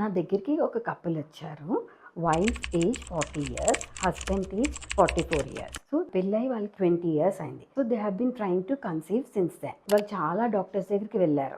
నా దగ్గరికి ఒక కపుల్ వచ్చారు. Wife age 40 years, husband age 44 years. So పెళ్ళై వాళ్ళకి 20 ఇయర్స్ అయింది. So they have been trying to conceive since then. వాళ్ళు చాలా డాక్టర్స్ దగ్గరికి వెళ్ళారు,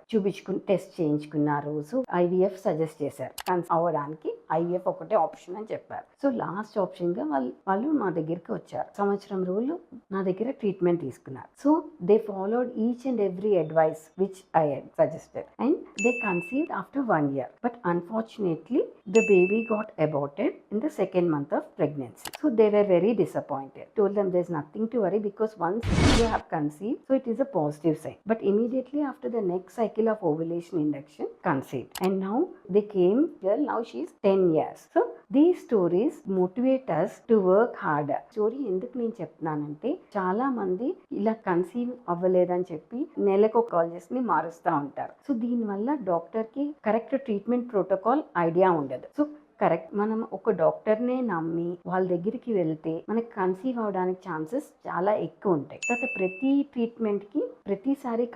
టెస్ట్ చేయించుకున్నారు. సో ఐవీఎఫ్ సజెస్ట్ చేశారు. కన్సీవ్ అవ్వడానికి ఐవీఎఫ్ ఒకటే ఆప్షన్ అని చెప్పారు. సో లాస్ట్ ఆప్షన్ గా వాళ్ళు మా దగ్గరికి వచ్చారు. సంవత్సరం రోజులు నా దగ్గర ట్రీట్మెంట్ తీసుకున్నారు. So they followed each and every advice which I had suggested and they conceived after 1 year, but unfortunately the baby got aborted in the second month of pregnancy. So they were very disappointed. Told them there's nothing to worry because once you have conceived, so it is a positive sign. But immediately after the next cycle of ovulation induction, conceived. And now they came here, now she's 10 years. So these stories motivate us to work harder. Story ఎందుకు నేను చెప్తున్నానంటే, చాలా మంది ఇలా conceive అవ్వలేదని చెప్పి నెలకు ఒక కాల్ చేసి మారుస్తూ ఉంటారు. సో దీనివల్ల డాక్టర్కి కరెక్ట్ ట్రీట్మెంట్ ప్రోటోకాల్ ఐడియా ఉండదు. సో కరెక్ట్ మనం ఒక డాక్టర్నే నమ్మి వాళ్ళ దగ్గరికి వెళ్తే మనకి కన్సీవ్ అవడానికి ఛాన్సెస్ చాలా ఎక్కువ ఉంటాయి. తర్వాత ప్రతి ట్రీట్మెంట్కి ప్రతిసారి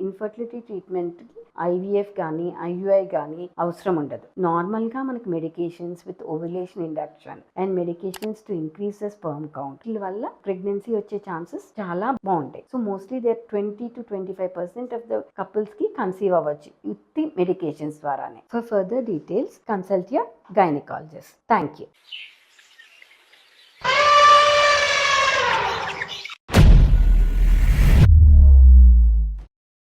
ఇన్ఫర్టిలిటీ ట్రీట్మెంట్కి ఐవీఎఫ్ కానీ ఐయుఐ కానీ అవసరం ఉండదు. నార్మల్గా మనకి medications with ovulation induction and medications to increase the sperm count వల్ల ప్రెగ్నెన్సీ వచ్చే ఛాన్సెస్ చాలా బాగుంటాయి. So mostly they 20 to 25% of the couples కి కన్సీవ్ అవ్వచ్చు విత్ ది మెడికేషన్స్ ద్వారానే. For further details consult your gynaecologist. Thank you.